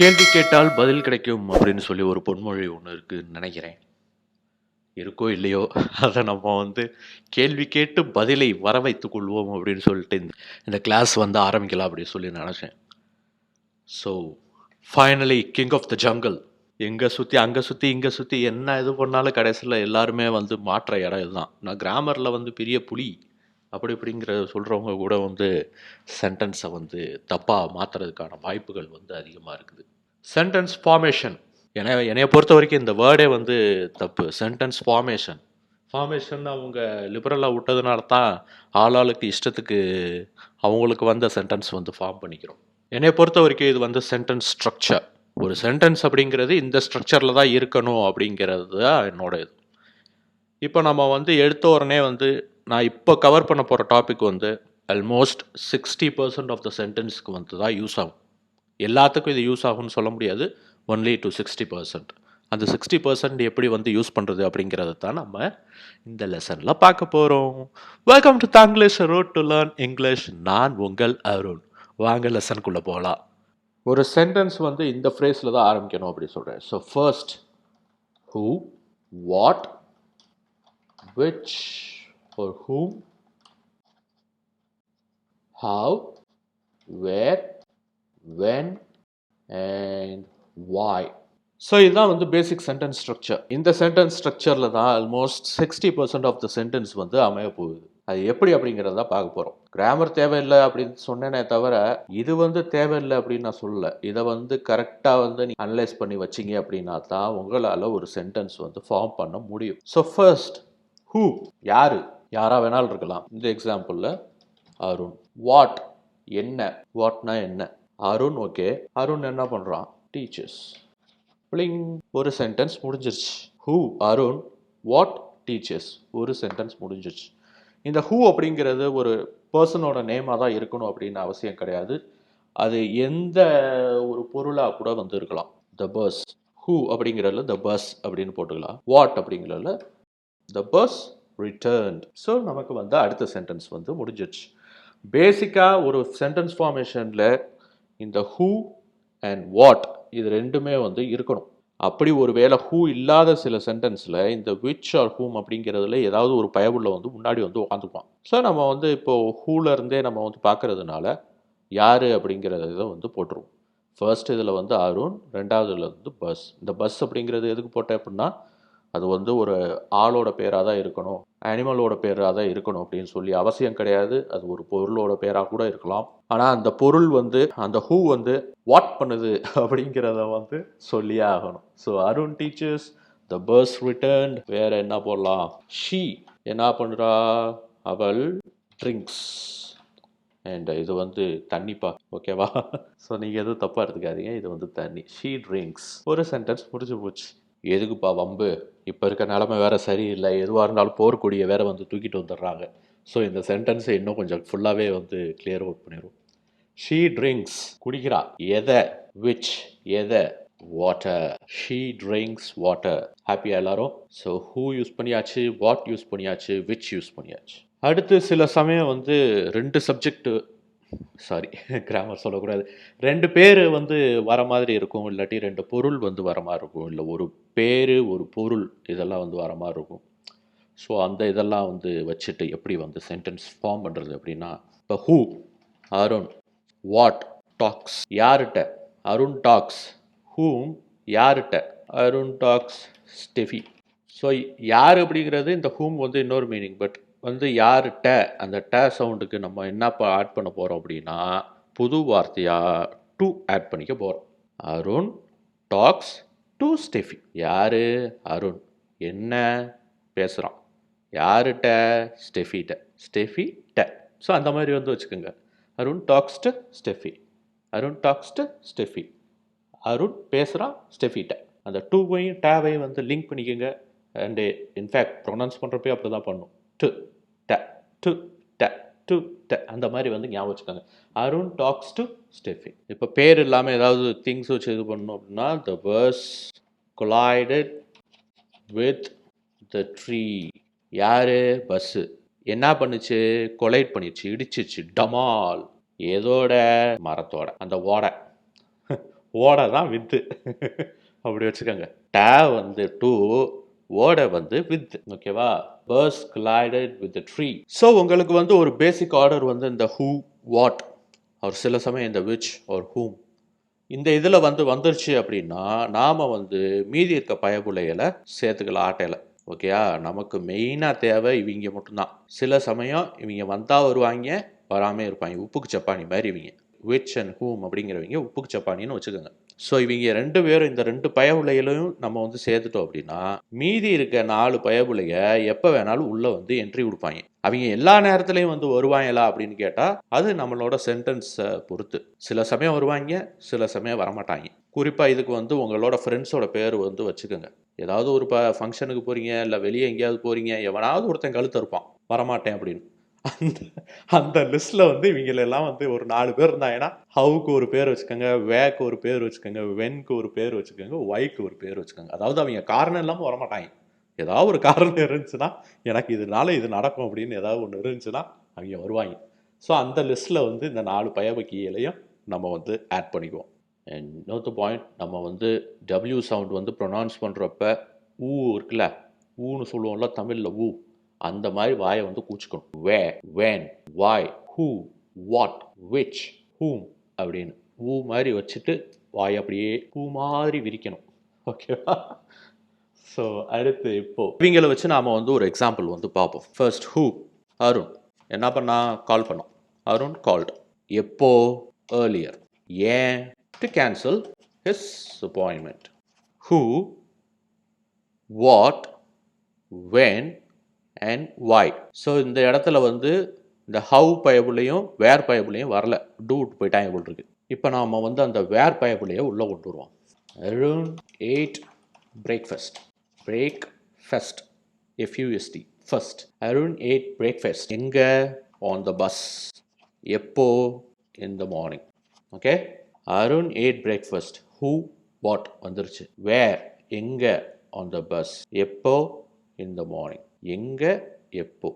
கேள்வி கேட்டால் பதில் கிடைக்கும் அப்படின்னு சொல்லி ஒரு பொன்மொழி ஒன்று இருக்குன்னு நினைக்கிறேன். இருக்கோ இல்லையோ அதை நம்ம கேள்வி கேட்டு பதிலை வர வைத்துக் கொள்வோம் அப்படின்னு சொல்லிட்டு இந்த கிளாஸ் ஆரம்பிக்கலாம் அப்படின்னு சொல்லி நினச்சேன். So finally king of the jungle எங்கே சுற்றி அங்கே சுற்றி இங்கே சுற்றி என்ன இது பண்ணாலும் கடைசியில் எல்லாருமே மாற்ற இடம் இதுதான். நான் கிராமரில் பெரிய புலி அப்படி இப்படிங்கிற சொல்கிறவங்க கூட சென்டென்ஸை தப்பாக மாற்றுறதுக்கான வாய்ப்புகள் அதிகமாக இருக்குது. சென்டென்ஸ் ஃபார்மேஷன் என்னைய பொறுத்த வரைக்கும் இந்த வேர்டே தப்பு. சென்டென்ஸ் ஃபார்மேஷன் அவங்க லிபரலாக விட்டதுனால தான் ஆளாளுக்கு இஷ்டத்துக்கு அவங்களுக்கு சென்டென்ஸ் ஃபார்ம் பண்ணிக்கிறோம். என்னைய பொறுத்த வரைக்கும் இது சென்டென்ஸ் ஸ்ட்ரக்சர். ஒரு சென்டென்ஸ் அப்படிங்கிறது இந்த ஸ்ட்ரக்சரில் தான் இருக்கணும் அப்படிங்கிறது தான் என்னோட இது. இப்போ நம்ம எடுத்த உடனே நான் இப்போ கவர் பண்ண போகிற டாபிக் ஆல்மோஸ்ட் 60% ஆஃப் த சென்டென்ஸ்க்கு தான் யூஸ் ஆகும். எல்லாத்துக்கும் இது யூஸ் ஆகும்னு சொல்ல முடியாது. Only to 60%. அந்த 60% எப்படி யூஸ் பண்ணுறது அப்படிங்கிறத தான் நம்ம இந்த லெசனில் பார்க்க போகிறோம். Welcome to Tanglish road to learn English. நான் உங்கள் அருண். வாங்க லெசனுக்குள்ளே போகலாம். ஒரு சென்டென்ஸ் இந்த ஃப்ரேஸில் தான் ஆரம்பிக்கணும் அப்படி சொல்கிறேன். So first, who, what, which or whom, how, where, when and why. So இதுதான் பேசிக் சென்டென்ஸ் ஸ்ட்ரக்சர். இந்த சென்டென்ஸ் ஸ்ட்ரக்சரில் தான் ஆல்மோஸ்ட் 60% ஆஃப் த சென்டென்ஸ் அமைய போகுது. அது எப்படி அப்படிங்கிறத பார்க்க போகிறோம். கிராமர் தேவையில்லை அப்படின்னு சொன்னேனே தவிர இது தேவையில்லை அப்படின்னு நான் சொல்லலை. இதை கரெக்டாக நீங்கள் அனலைஸ் பண்ணி வச்சிங்க அப்படின்னா தான் உங்களால் ஒரு சென்டென்ஸ் ஃபார்ம் பண்ண முடியும். ஸோ ஃபர்ஸ்ட், ஹூ, யாரு, யாரா வேணாலும் இருக்கலாம். இந்த எக்ஸாம்பிளில் அருண். வாட், என்ன, வாட்னா என்ன, அருண். ஓகே, அருண் என்ன பண்ணுறான், டீச்சர்ஸ். பிளிங், ஒரு சென்டென்ஸ் முடிஞ்சிருச்சு. ஹூ அருண், வாட் டீச்சர்ஸ், ஒரு சென்டென்ஸ் முடிஞ்சிருச்சு. இந்த ஹூ அப்படிங்கிறது ஒரு பர்சனோட நேமாக தான் இருக்கணும் அப்படின்னு அவசியம் கிடையாது. அது எந்த ஒரு பொருளாக கூட இருக்கலாம். த பஸ், ஹூ அப்படிங்கிறதுல த பஸ் அப்படின்னு போட்டுக்கலாம். வாட் அப்படிங்கிறதுல த பஸ் ரிட்டர்ன்ட். ஸோ நமக்கு அடுத்த சென்டென்ஸ் முடிஞ்சிருச்சு. பேசிக்காக ஒரு சென்டென்ஸ் ஃபார்மேஷனில் இந்த ஹூ அண்ட் வாட் இது ரெண்டுமே இருக்கணும். அப்படி ஒரு வேளை ஹூ இல்லாத சில சென்டென்ஸில் இந்த விச் ஆர் ஹூம் அப்படிங்கிறதுல ஏதாவது ஒரு பயவுள்ள முன்னாடி உட்காந்துக்குவான். ஸோ நம்ம இப்போது ஹூலேருந்தே நம்ம பார்க்கறதுனால யார் அப்படிங்கிறத இதை போட்டுருவோம். ஃபர்ஸ்ட் இதில் அருண், ரெண்டாவதுல பஸ். இந்த பஸ் அப்படிங்கிறது எதுக்கு போட்டேன் அப்படின்னா அது ஒரு ஆளோட பேராக தான் இருக்கணும், அனிமலோட பேராக தான் இருக்கணும் அப்படின்னு சொல்லி அவசியம் கிடையாது. அது ஒரு பொருளோட பேராக கூட இருக்கலாம். ஆனால் அந்த பொருள் அந்த ஹூ வாட் பண்ணுது அப்படிங்கிறத சொல்லியே ஆகணும். So Arun teachers, the bus return. வேற என்ன போடலாம், ஷீ என்ன பண்ணுறா, அவள் ட்ரிங்க்ஸ். அண்ட் இது தண்ணிப்பா, ஓகேவா? ஸோ நீங்கள் எதுவும் தப்பாக எடுத்துக்காதீங்க, இது தண்ணி. She drinks. ஒரு சென்டென்ஸ் முடிஞ்சு போச்சு. எதுக்குப்பா வம்பு, இப்போ இருக்க நிலமை வேறு சரியில்லை, எதுவாக இருந்தாலும் போர்க்கொடியை வேறு தூக்கிட்டு வந்துடுறாங்க. ஸோ இந்த சென்டென்ஸை இன்னும் கொஞ்சம் ஃபுல்லாகவே கிளியர் அவுட் பண்ணிடும். ஷீ ட்ரிங்க்ஸ், குடிக்கிறா. எதை, விச், எதை, வாட்டர். She drinks water. ஹாப்பியாக எல்லாரும்? ஸோ ஹூ யூஸ் பண்ணியாச்சு, வாட் யூஸ் பண்ணியாச்சு, விச் யூஸ் பண்ணியாச்சு. அடுத்து சில சமயம் ரெண்டு சப்ஜெக்ட், சாரி கிராமர் சொல்லக்கூடாது, ரெண்டு பேர் வர மாதிரி இருக்கும், இல்லாட்டி ரெண்டு பொருள் வர மாதிரி இருக்கும், இல்லை ஒரு பேர் ஒரு பொருள் இதெல்லாம் வர மாதிரி இருக்கும். ஸோ அந்த இதெல்லாம் வச்சுட்டு எப்படி சென்டென்ஸ் ஃபார்ம் பண்ணுறது அப்படின்னா, இப்போ ஹூ அருண், வாட் டாக்ஸ், யார்கிட்ட அருண் டாக்ஸ், ஹூம் யார்கிட்ட அருண் டாக்ஸ் ஸ்டெஃபி. ஸோ யார் அப்படிங்கிறது இந்த ஹூம் இன்னொரு மீனிங். பட் யார்கிட்ட அந்த ட சவுண்டுக்கு நம்ம என்னப்பா ஆட் பண்ண போகிறோம் அப்படின்னா புது வார்த்தையாக டு ஆட் பண்ணிக்க போகிறோம். Arun talks to Steffi. யார், அருண் என்ன பேசுகிறான், யார்கிட்ட, ஸ்டெஃபிட்ட. ஸ்டெஃபிட்ட. ஸோ அந்த மாதிரி வச்சுக்கோங்க. Arun talks to Steffi, Arun talks to Steffi. Arun பேசுகிறான் ஸ்டெஃபிட்ட. அந்த டூவையும் டேவையும் லிங்க் பண்ணிக்கோங்க. அண்டு இன்ஃபேக்ட் ப்ரொனவுன்ஸ் பண்ணுறப்பே அப்படி தான் பண்ணும். டு ட, டு ட, டு ட, அந்த மாதிரி ஞாபகம் வச்சுக்கோங்க. Arun talks to Steffi. இப்போ பேர் இல்லாமல் ஏதாவது திங்ஸ் வச்சு இது பண்ணணும் அப்படின்னா, the bus collided with the tree. யார், பஸ்ஸு என்ன பண்ணுச்சு, கொலைட் பண்ணிடுச்சு, இடிச்சிச்சு, டமால். எதோட, மரத்தோட. அந்த ஓடை ஓட தான் வித்து அப்படி வச்சுக்கோங்க. ட வந்து டு, ஓட வந்து வித். ஓகேவா? Bus collided with the tree. So உங்களுக்கு வந்து ஒரு பேசிக் ஆர்டர் வந்து இந்த ஹூ, வாட், ஒரு சில சமயம் இந்த விச் ஒரு whom இந்த இதில் வந்து வந்துருச்சு அப்படின்னா நாம் வந்து மீதி இருக்க பயபுலைகளை சேர்த்துக்கலாம் ஆட்டையில். ஓகேயா? நமக்கு மெயினாக தேவை இவங்க மட்டும்தான். சில சமயம் இவங்க வந்தால் வருவாங்க, வராமல் இருப்பாங்க. உப்புக்கு சப்பானி மாதிரி இவங்க. விச் அண்ட் ஹூம் அப்படிங்கிறவங்க உப்புக்கு சப்பானின்னு வச்சுக்கோங்க. ஸோ இவங்க ரெண்டு பேரும் இந்த ரெண்டு பயபுலைகளையும் நம்ம வந்து சேர்த்துட்டோம் அப்படின்னா மீதி இருக்க 4 பயபுலைய எப்போ வேணாலும் உள்ளே வந்து என்ட்ரி கொடுப்பாங்க. அவங்க எல்லா நேரத்துலையும் வந்து வருவாங்களா அப்படின்னு கேட்டால் அது நம்மளோட சென்டென்ஸை பொறுத்து. சில சமயம் வருவாங்க, சில சமயம் வரமாட்டாங்க. குறிப்பாக இதுக்கு வந்து உங்களோட ஃப்ரெண்ட்ஸோட பேர் வந்து வச்சுக்கோங்க. ஏதாவது ஒரு ஃபங்க்ஷனுக்கு போகிறீங்க, இல்லை வெளியே எங்கேயாவது போகிறீங்க, எவனாவது ஒருத்தன் கழுத்து இருப்பான் வரமாட்டேன் அப்படின்னு. அந்த அந்த லிஸ்ட்டில் வந்து இவங்களெல்லாம் வந்து ஒரு 4 பேர் இருந்தாங்கன்னா ஹவுக்கு ஒரு பேர் வச்சுக்கோங்க, வேக்கு ஒரு பேர் வச்சுக்கோங்க, வென்க்கு ஒரு பேர் வச்சுக்கோங்க, ஒய்க்கு ஒரு பேர் வச்சுக்கோங்க. அதாவது அவங்க காரணம் இல்லாமல் வரமாட்டாங்க. ஏதாவது ஒரு காரணம் இருந்துச்சுன்னா எனக்கு இதனால இது நடக்கும் அப்படின்னு ஏதாவது ஒன்று இருந்துச்சுன்னா அவங்க வருவாங்க. ஸோ அந்த லிஸ்ட்டில் வந்து இந்த 4 பயபக்கியலையும் நம்ம வந்து ஆட் பண்ணிக்குவோம். அண்ட் இன்னொரு பாயிண்ட், நம்ம வந்து டபிள்யூ சவுண்ட் வந்து ப்ரொனவுன்ஸ் பண்ணுறப்ப ஊ இருக்குல்ல, ஊன்னு சொல்லுவோம்ல தமிழில் ஊ, அந்த மாதிரி வாயை வந்து கூச்சிக்கணும். Where, when, why, who, what, which, whom அப்படின்னு ஊ மாதிரி வச்சுட்டு வாய் அப்படியே பூ மாதிரி விரிக்கணும். ஓகேவா? ஸோ அடுத்து இப்போ இவங்களை வச்சு நாம் வந்து ஒரு எக்ஸாம்பிள் வந்து பார்ப்போம். ஃபர்ஸ்ட் ஹூ, அருண் என்ன பண்ணா? கால் பண்ணோம். அருண் கால்டு. எப்போ? ஏர்லியர். ஏன்? To cancel his appointment. Who, what, when and why. So இந்த இடத்துல வந்து இந்த ஹவு பயபுலையும் வேர் பயபுலையும் வரல, டூ போயிட்டாங்க போல் இருக்கு. இப்போ நாம் வந்து அந்த வேர் பயபுலையை உள்ளே கொண்டு வருவோம். Arun ate breakfast. Breakfast, F U S T, first. Arun ate breakfast. எங்கே? On the bus. எப்போ? In the morning. Okay? Arun ate breakfast. Who, what வந்துருச்சு. வேர், எங்கே? On the bus. எப்போ? In the morning. எங்கே, எப்போ.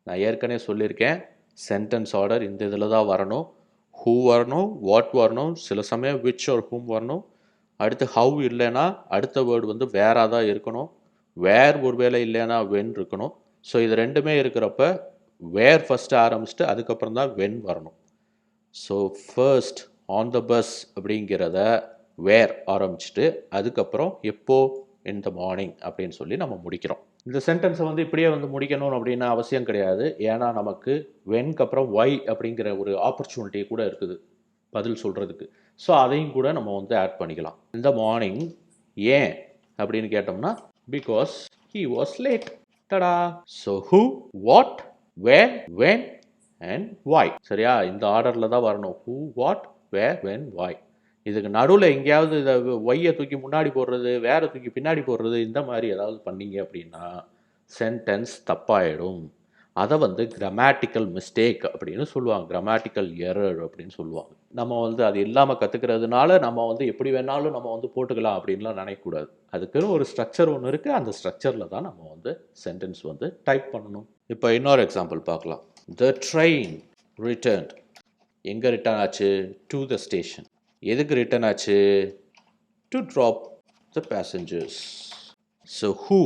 நான் ஏற்கனவே சொல்லியிருக்கேன், சென்டென்ஸ் ஆர்டர் இந்த இதில் தான் வரணும். ஹூ வரணும், வாட் வரணும், சில சமயம் விச் ஒரு ஹூம் வரணும். அடுத்து ஹவு இல்லைன்னா அடுத்த வேர்டு வந்து வேறாக தான் இருக்கணும். வேர் ஒரு வேளை இல்லைன்னா வென் இருக்கணும். ஸோ இது ரெண்டுமே இருக்கிறப்ப வேர் ஃபஸ்ட்டு ஆரம்பிச்சுட்டு அதுக்கப்புறம் தான் வென் வரணும். So first on the bus அப்படிங்கிறத வேர் ஆரம்பிச்சுட்டு அதுக்கப்புறம் எப்போ? இன் த மார்னிங் அப்படின்னு சொல்லி நம்ம முடிக்கிறோம். இந்த சென்டென்ஸை வந்து இப்படியே வந்து முடிக்கணும் அப்படின்னு அவசியம் கிடையாது. ஏன்னா நமக்கு வென்க்கு அப்புறம் ஒய் அப்படிங்கிற ஒரு ஆப்பர்ச்சுனிட்டி கூட இருக்குது பதில் சொல்கிறதுக்கு. ஸோ அதையும் கூட நம்ம வந்து ஆட் பண்ணிக்கலாம். இந்த மார்னிங் ஏன் அப்படின்னு கேட்டோம்னா because he was late. Tada. So who, what, where, when and why. சரியா? இந்த ஆர்டரில் தான் வரணும். Who, what, where, when, why. இதுக்கு நடுவில் எங்கேயாவது இதை ஒய்யை தூக்கி முன்னாடி போடுறது, வேற தூக்கி பின்னாடி போடுறது, இந்த மாதிரி ஏதாவது பண்ணீங்க அப்படின்னா சென்டென்ஸ் தப்பாயிடும். அதை வந்து கிராமட்டிக்கல் மிஸ்டேக் அப்படின்னு சொல்லுவாங்க, கிராமட்டிக்கல் எரர் அப்படின்னு சொல்லுவாங்க. நம்ம வந்து அது இல்லாமல் கற்றுக்கிறதுனால நம்ம வந்து எப்படி வேணாலும் நம்ம வந்து போட்டுக்கலாம் அப்படின்லாம் நினைக்கக்கூடாது. அதுக்குன்னு ஒரு ஸ்ட்ரக்சர் ஒன்று இருக்குது. அந்த ஸ்ட்ரக்சரில் தான் நம்ம வந்து சென்டென்ஸ் வந்து டைப் பண்ணணும். இப்போ இன்னொரு எக்ஸாம்பிள் பார்க்கலாம். த ட்ரெயின் ரிட்டர்ன்ட். எங்கே ரிட்டர்ன் ஆச்சு? To the station. எதுக்கு ரிட்டர்ன் ஆச்சு? To drop the passengers. So who,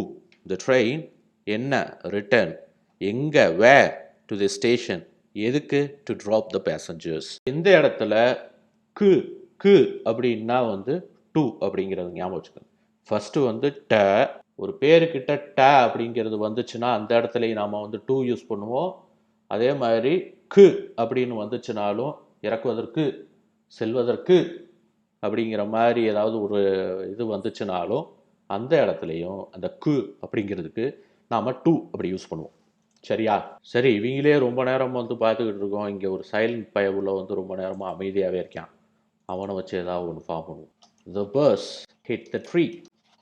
the train, என்ன, ரிட்டர்ன், எங்கே, வேர், டு தி ஸ்டேஷன், எதுக்கு? To drop the passengers. இந்த இடத்துல கு, கு அப்படின்னா வந்து டு அப்படிங்கிறது ஞாபகம் வச்சுக்கோங்க. ஃபஸ்ட்டு வந்து ட, ஒரு பேருக்கிட்ட ட அப்படிங்கிறது வந்துச்சுன்னா அந்த இடத்துலையும் நாம் வந்து டு யூஸ் பண்ணுவோம். அதே மாதிரி கு அப்படின்னு வந்துச்சுனாலும் இறக்குவதற்கு, செல்வதற்கு அப்படிங்கிற மாதிரி ஏதாவது ஒரு இது வந்துச்சுனாலும் அந்த இடத்துலையும் அந்த கு அப்படிங்கிறதுக்கு நாம் டு அப்படி யூஸ் பண்ணுவோம். சரியா? சரி, இவங்களே ரொம்ப நேரம் வந்து பார்த்துக்கிட்டு இருக்கோம். இங்கே ஒரு சைலண்ட் பயவுல வந்து ரொம்ப நேரமாக அமைதியாகவே இருக்கான். அவனை வச்சு ஏதாவது ஒன்று ஃபார்ம் பண்ணுவோம். The bus hit the tree.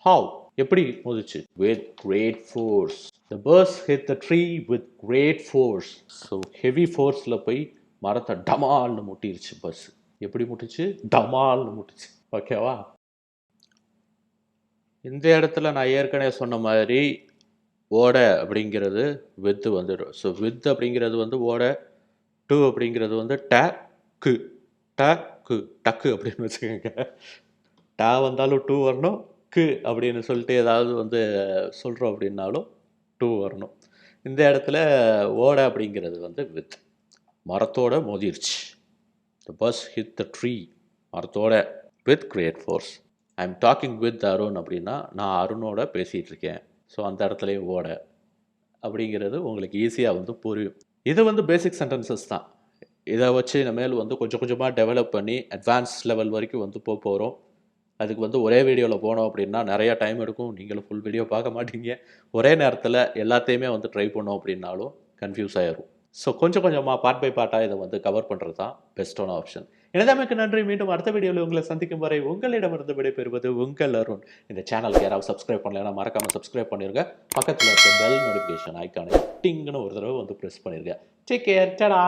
How? எப்படி மோதிச்சு? With great force. The bus hit the tree with great force. So heavy ஃபோர்ஸில் போய் மரத்தை டமால்னு முட்டிருச்சு பஸ். எப்படி முட்டிச்சு? டமால்னு முட்டிச்சு. ஓகேவா? இந்த இடத்துல நான் ஏற்கனவே சொன்ன மாதிரி ஓட அப்படிங்கிறது வித்து வந்துடும். ஸோ வித் அப்படிங்கிறது வந்து ஓட, டு அப்படிங்கிறது வந்து ட கு, ட கு, டக்கு அப்படின்னு வச்சுக்கோங்க. டா வந்தாலும் டூ வரணும், கு அப்படின்னு சொல்லிட்டு ஏதாவது வந்து சொல்கிறோம் அப்படின்னாலும் டூ வரணும். இந்த இடத்துல ஓட அப்படிங்கிறது வந்து வித். மரத்தோட மோதிருச்சு. The bus hit the tree. மரத்தோட with great force. I am talking with Arun அப்படின்னா நான் அருணோட பேசிகிட்டு இருக்கேன். ஸோ அந்த இடத்துலையும் ஓட அப்படிங்கிறது உங்களுக்கு ஈஸியாக வந்து புரியும். இது வந்து பேசிக் சென்டென்சஸ் தான். இதை வச்சு இனிமேல் வந்து கொஞ்சம் கொஞ்சமாக டெவலப் பண்ணி அட்வான்ஸ் லெவல் வரைக்கும் வந்து போகிறோம். அதுக்கு வந்து ஒரே வீடியோவில் போனோம் அப்படின்னா நிறையா டைம் எடுக்கும். நீங்களும் ஃபுல் வீடியோ பார்க்க மாட்டீங்க. ஒரே நேரத்தில் எல்லாத்தையுமே வந்து ட்ரை பண்ணோம் அப்படின்னாலும் கன்ஃபியூஸ் ஆயிரும். ஸோ கொஞ்சம் கொஞ்சமாக பார்ட் பை பார்ட்டாக இதை வந்து கவர் பண்ணுறது தான் பெஸ்ட்டான ஆப்ஷன். எனதாமைக்கு நன்றி. மீண்டும் அடுத்த வீடியோவில் உங்களை சந்திக்கும் வரை உங்களிடமிருந்து விடைபெறுவது உங்கள் அருண். இந்த சேனலுக்கு யாராவது சப்ஸ்கிரைப் பண்ணலைன்னா மறக்காமல் சப்ஸ்கிரைப் பண்ணிருங்க. பக்கத்தில் இருக்க பெல் நோட்டிஃபிகேஷன் ஐக்கானை டிங்னு ஒரு தடவை வந்து ப்ரெஸ் பண்ணிருங்க. Take care. டடா.